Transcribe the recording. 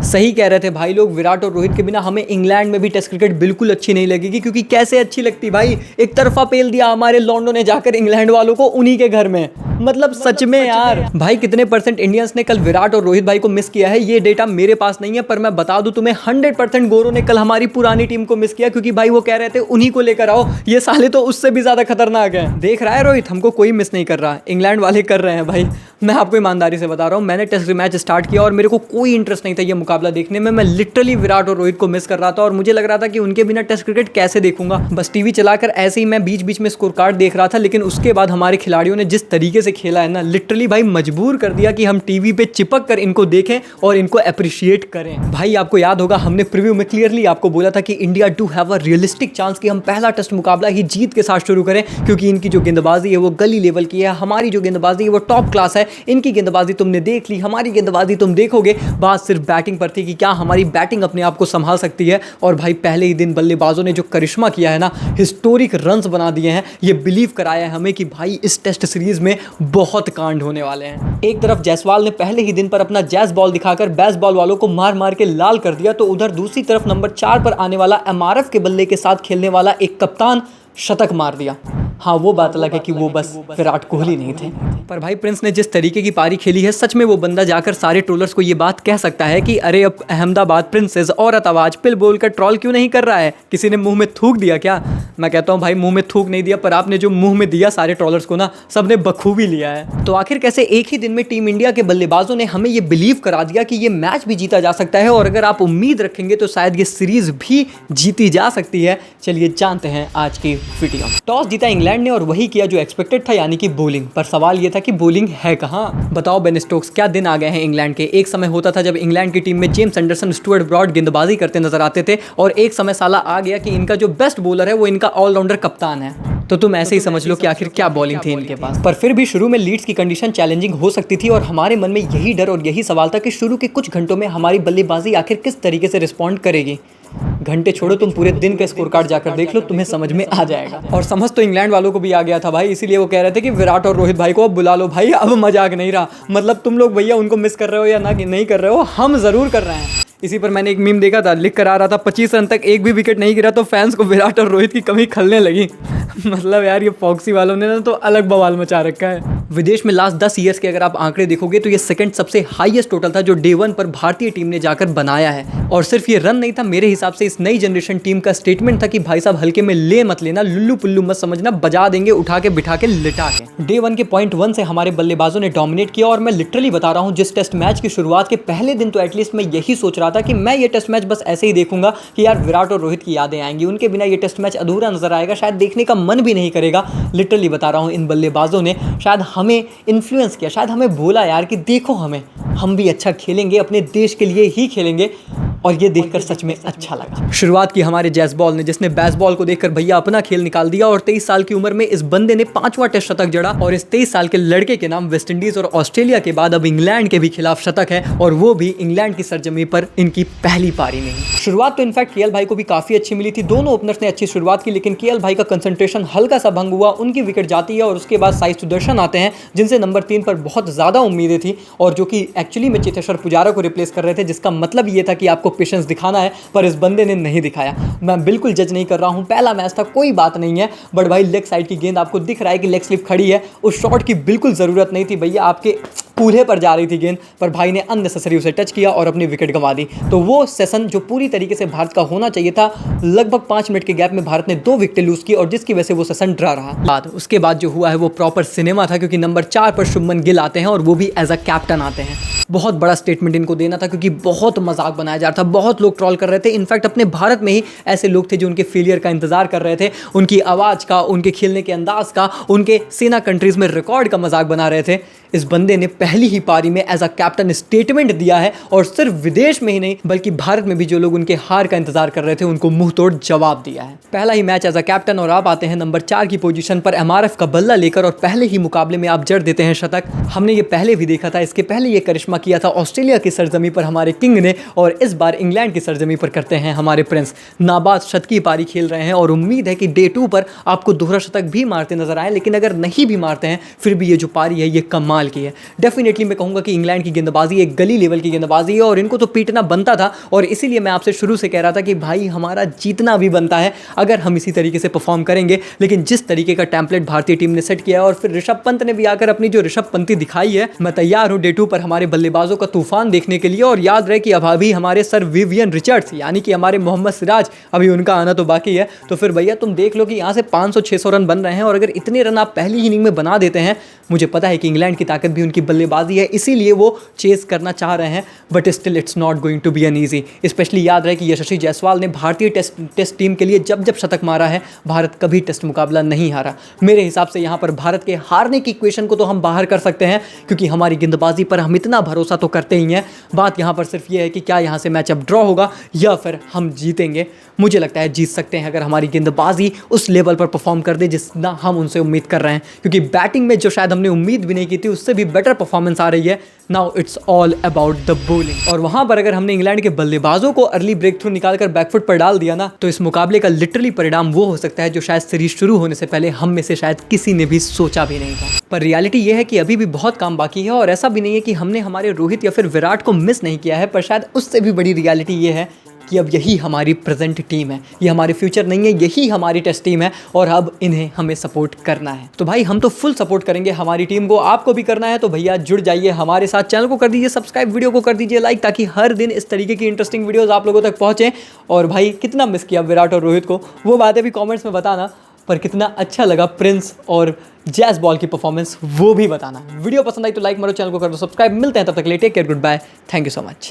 सही कह रहे थे भाई लोग, विराट और रोहित के बिना हमें इंग्लैंड में भी टेस्ट क्रिकेट बिल्कुल अच्छी नहीं लगेगी, क्योंकि कैसे अच्छी लगती भाई, एक तरफा पेल दिया हमारे लॉन्डो ने जाकर इंग्लैंड वालों को उन्हीं के घर में। मतलब सच में यार भाई, कितने परसेंट इंडियंस ने कल विराट और रोहित भाई को मिस किया है ये डेटा मेरे पास नहीं है, पर मैं बता दूं तुम्हें 100% गोरों ने कल हमारी पुरानी टीम को मिस किया, क्योंकि भाई वो कह रहे थे उन्हीं को लेकर आओ, ये साले तो उससे भी ज्यादा खतरनाक है। देख रहा है रोहित, हमको कोई मिस नहीं कर रहा, इंग्लैंड वाले कर रहे हैं भाई। मैं आपको ईमानदारी से बता रहा हूँ, मैंने टेस्ट मैच स्टार्ट किया और मेरे को कोई इंटरेस्ट नहीं था ये मुकाबला देखने में। मैं लिटरली विराट और रोहित को मिस कर रहा था और मुझे लग रहा था कि उनके बिना टेस्ट क्रिकेट कैसे देखूंगा। बस टीवी चलाकर ऐसे ही मैं बीच बीच में स्कोर कार्ड देख रहा था, लेकिन उसके बाद हमारे खिलाड़ियों ने जिस तरीके से खेला है ना, लिटरली भाई मजबूर कर दिया कि हम टीवी पे चिपक कर इनको देखें और इनको अप्रिशिएट करें। भाई आपको याद होगा, हमने प्रीव्यू में क्लियरली आपको बोला था कि India do have a realistic chance कि हम पहला टेस्ट मुकाबला ही जीत के साथ शुरू करें, क्योंकि इनकी जो गेंदबाजी है वो गली लेवल की है, हमारी जो गेंदबाजी है वो टॉप क्लास है। इनकी गेंदबाजी तुमने देख ली, हमारी गेंदबाजी तुम देखोगे। बात सिर्फ बैटिंग पर थी कि क्या हमारी बैटिंग अपने आप को संभाल सकती है, और भाई पहले ही दिन बल्लेबाजों ने जो करिश्मा किया है ना, हिस्टोरिक रन्स बना दिए हैं, ये बिलीव कराया है हमें कि भाई इस टेस्ट सीरीज में बहुत कांड होने वाले हैं। एक तरफ जायसवाल ने पहले ही दिन पर अपना जैज बॉल दिखाकर बेसबॉल वालों को मार मार के लाल कर दिया, तो उधर दूसरी तरफ नंबर 4 पर आने वाला एमआरएफ के बल्ले के साथ खेलने वाला एक कप्तान शतक मार दिया। हाँ, वो बात अलग है कि वो बस विराट कोहली नहीं थे, पर भाई प्रिंस ने जिस तरीके की पारी खेली है, सच में वो बंदा जाकर सारे ट्रोलर्स को ये बात कह सकता है कि अरे अब अहमदाबाद प्रिंसेस औरत आवाज पिल बोलकर ट्रोल क्यों नहीं कर रहा है, किसी ने मुंह में थूक दिया क्या? मैं कहता हूँ भाई मुंह में थूक नहीं दिया, पर आपने जो मुंह में दिया सारे ट्रोलर्स को ना, सबने बखूबी लिया है। तो आखिर कैसे एक ही दिन में टीम इंडिया के बल्लेबाजों ने हमें ये बिलीव करा दिया कि ये मैच भी जीता जा सकता है, और अगर आप उम्मीद रखेंगे तो शायद ये सीरीज भी जीती जा सकती है। चलिए जानते हैं आज की वीडियो। टॉस जीता इंग्लैंड ने और वही किया जो एक्सपेक्टेड था, यानी कि बॉलिंग। पर सवाल ये था कि बॉलिंग है कहां? बताओ बेन स्टोक्स, क्या दिन आ गए हैं इंग्लैंड के। एक समय होता था जब इंग्लैंड की टीम में जेम्स एंडरसन, स्टुअर्ट ब्रॉड गेंदबाजी करते नजर आते थे, और एक समय साला आ गया कि इनका जो बेस्ट बॉलर है वो इनका ऑलराउंडर कप्तान है। तो तुम ऐसे ही समझ लो कि आखिर क्या बॉलिंग थी इनके पास। पर फिर भी शुरू में लीड्स की कंडीशन चैलेंजिंग हो सकती थी, और हमारे मन में यही डर और यही सवाल था कि शुरू के कुछ घंटों में हमारी बल्लेबाजी आखिर किस तरीके से रिस्पॉन्ड करेगी। घंटे छोड़ो, तुम पूरे दिन का स्कोर कार्ड जाकर देख लो, तुम्हें समझ में आ जाएगा। और समझ तो इंग्लैंड वालों को भी आ गया था भाई, इसीलिए वो कह रहे थे कि विराट और रोहित भाई को अब बुला लो भाई, अब मजाक नहीं रहा। मतलब तुम लोग भैया उनको मिस कर रहे हो या ना नहीं कर रहे हो, हम जरूर कर रहे हैं। इसी पर मैंने एक मीम देखा था, लिख कर आ रहा था 25 रन तक एक भी विकेट नहीं गिरा तो फैंस को विराट और रोहित की कमी खलने लगी। मतलब यार ये फॉक्सी वालों ने ना तो अलग बवाल मचा रखा है। विदेश में लास्ट 10 ईयर्स के अगर आप आंकड़े देखोगे तो ये सेकंड सबसे हाईएस्ट टोटल था जो डे 1 पर भारतीय टीम ने जाकर बनाया है। और सिर्फ ये रन नहीं था, मेरे हिसाब से इस नई जनरेशन टीम का स्टेटमेंट था कि भाई साहब हल्के में ले मत लेना, लुल्लू पुल्लू मत समझना, बजा देंगे उठा के बिठा के लिटा के। डे 1 के पॉइंट 1 से हमारे बल्लेबाजों ने डोमिनेट किया, और मैं लिटरली बता रहा हूँ जिस टेस्ट मैच की शुरुआत के पहले दिन तो एटलीस्ट मैं यही सोच रहा था कि मैं ये टेस्ट मैच बस ऐसे ही देखूंगा कि यार विराट और रोहित की यादें आएंगी, उनके बिना ये टेस्ट मैच अधूरा नजर आएगा, शायद देखने का मन भी नहीं करेगा। लिटरली बता रहा हूं, इन बल्लेबाजों ने शायद हमें इन्फ्लुएंस किया, शायद हमें बोला यार कि देखो हम भी अच्छा खेलेंगे, अपने देश के लिए ही खेलेंगे, और ये देखकर सच में अच्छा लगा। शुरुआत की हमारे जैसबॉल ने, जिसने बेसबॉल को देखकर भैया अपना खेल निकाल दिया, और 23 साल की उम्र में इस बंदे ने 5वां टेस्ट शतक जड़ा, और इस 23 साल के लड़के के नाम वेस्टइंडीज और ऑस्ट्रेलिया के बाद अब इंग्लैंड के भी खिलाफ शतक है, और वो भी इंग्लैंड की सरजमी पर इनकी पहली पारी में। शुरुआत तो इनफैक्ट केएल भाई को भी काफी अच्छी मिली थी, दोनों ओपनर्स ने अच्छी शुरुआत की, लेकिन केएल भाई का कंसंट्रेशन हल्का सा भंग हुआ, उनकी विकेट जाती है, और उसके बाद साई सुदर्शन आते हैं जिनसे नंबर 3 पर बहुत ज्यादा उम्मीदें थी, और जो कि एक्चुअली में चेतेश्वर पुजारा को रिप्लेस कर रहे थे, जिसका मतलब ये था कि आपको पेशेंस दिखाना है, पर इस बंदे ने नहीं दिखाया। मैं बिल्कुल जज नहीं कर रहा हूं, पहला मैच था, कोई बात नहीं है, बट भाई लेग साइड की गेंद आपको दिख रहा है कि लेग स्लिप खड़ी है, उस शॉट की बिल्कुल जरूरत नहीं थी भैया, आपके कूल्हे पर जा रही थी गेंद, पर भाई ने अननेसेसरी उसे टच किया और अपनी विकेट गंवा दी। तो वो सेशन जो पूरी तरीके से भारत का होना चाहिए था, लगभग 5 मिनट के गैप में भारत ने 2 विकेट लूज की, और जिसकी वजह से वो सेशन ड्रा रहा। उसके बाद जो हुआ है वो प्रॉपर सिनेमा था, क्योंकि नंबर 4 पर शुभमन गिल आते हैं, और वो भी एज अ कैप्टन आते हैं। बहुत बड़ा स्टेटमेंट इनको देना था, क्योंकि बहुत मजाक बनाया जा रहा था, बहुत लोग ट्रोल कर रहे थे। इनफैक्ट अपने भारत में ही ऐसे लोग थे जो उनके फेलियर का इंतजार कर रहे थे, उनकी आवाज का, उनके खेलने के अंदाज का, उनके सेना कंट्रीज में रिकॉर्ड का मजाक बना रहे थे। इस बंदे ने पहली ही पारी में एज अ कैप्टन स्टेटमेंट दिया है, और सिर्फ विदेश में ही नहीं बल्कि भारत में भी जो लोग उनके हार का इंतजार कर रहे थे उनको मुंह तोड़ जवाब दिया है। पहला ही मैच एज अ कैप्टन, और आप आते हैं नंबर 4 की पोजीशन पर एमआरएफ का बल्ला लेकर, और पहले ही मुकाबले में आप जड़ देते हैं शतक। हमने ये पहले भी देखा था, इसके पहले ये करिश्मा किया था ऑस्ट्रेलिया की सरजमी पर हमारे किंग ने, और इस बार इंग्लैंड की सरजमी पर करते हैं हमारे प्रिंस। नाबाद शतकी पारी खेल रहे हैं, और उम्मीद है कि डे 2 पर आपको दोहरा शतक भी मारते नजर आए, लेकिन अगर नहीं भी मारते हैं फिर भी ये जो पारी है ये कमाल कमाल की है। डेफिनेटली मैं कहूँगा कि इंग्लैंड की गेंदबाजी एक गली लेवल की गेंदबाजी है और इनको तो पीटना बनता था, और इसीलिए मैं आपसे शुरू से कह रहा था कि भाई हमारा जीतना भी बनता है अगर हम इसी तरीके से परफॉर्म करेंगे। लेकिन जिस तरीके का टेम्पलेट भारतीय टीम ने सेट किया है और फिर ऋषभ पंत ने भी आकर अपनी जो ऋषभ पंती दिखाई है, मैं तैयार हूं डे 2 पर हमारे बल्लेबाजों का तूफान देखने के लिए। और याद रहे कि अभी हमारे सर विवियन रिचर्ड्स यानी कि हमारे मोहम्मद सिराज, अभी उनका आना तो बाकी है। तो फिर भैया तुम देख लो कि यहाँ से 500-600 रन बन रहे हैं, और अगर इतने रन आप पहली इनिंग में बना देते हैं, मुझे पता है कि इंग्लैंड की ताकत भी उनकी बल्लेबाजी है, इसीलिए वो चेस करना चाह रहे हैं, but still it's not going to be an easy. Especially याद रहे कि यशस्वी जायसवाल ने भारतीय टेस्ट टीम के लिए जब शतक मारा है, भारत कभी टेस्ट मुकाबला नहीं हारा। मेरे हिसाब से यहाँ पर भारत के हारने की इक्वेशन को तो हम बाहर कर सकते हैं, क्योंकि हमारी गेंदबाजी पर हम इतना भरोसा तो करते ही हैं। बात यहाँ पर सिर्फ ये है कि क्या यहाँ से मैच अब ड्रॉ होगा या फिर हम जीतेंगे। मुझे लगता है जीत सकते हैं अगर हमारी गेंदबाजी उस लेवल पर परफॉर्म कर दे जितना हम उनसे उम्मीद कर रहे हैं, क्योंकि बैटिंग में जो शायद हमने उम्मीद भी नहीं की थी उससे भी बेटर परफॉर्मेंस आ रही है। Now it's all about the bowling. और वहां पर अगर हमने इंग्लैंड के बल्लेबाजों को अर्ली ब्रेक थ्रू निकालकर बैकफुट पर डाल दिया ना, तो इस मुकाबले का लिटरली परिणाम वो हो सकता है जो शायद सीरीज शुरू होने से पहले हम में से शायद किसी ने भी सोचा भी नहीं था। पर रियलिटी ये है कि अभी भी बहुत काम बाकी है, और ऐसा भी नहीं है कि हमने हमारे रोहित या फिर विराट को मिस नहीं किया है, पर शायद उससे भी बड़ी रियलिटी ये है कि अब यही हमारी प्रेजेंट टीम है, ये हमारे फ्यूचर नहीं है, यही हमारी टेस्ट टीम है, और अब इन्हें हमें सपोर्ट करना है। तो भाई हम तो फुल सपोर्ट करेंगे हमारी टीम को, आपको भी करना है तो भैया जुड़ जाइए हमारे साथ। चैनल को कर दीजिए सब्सक्राइब, वीडियो को कर दीजिए लाइक, ताकि हर दिन इस तरीके की इंटरेस्टिंग वीडियोस आप लोगों तक पहुंचे। और भाई कितना मिस किया विराट और रोहित को, वो बातें भी कॉमेंट्स में बताना, पर कितना अच्छा लगा प्रिंस और जैस बॉल की परफॉर्मेंस वो भी बताना। वीडियो पसंद आई तो लाइक मारो, चैनल को कर दो सब्सक्राइब। मिलते हैं तब तक के लिए, take care, good bye, thank you so much.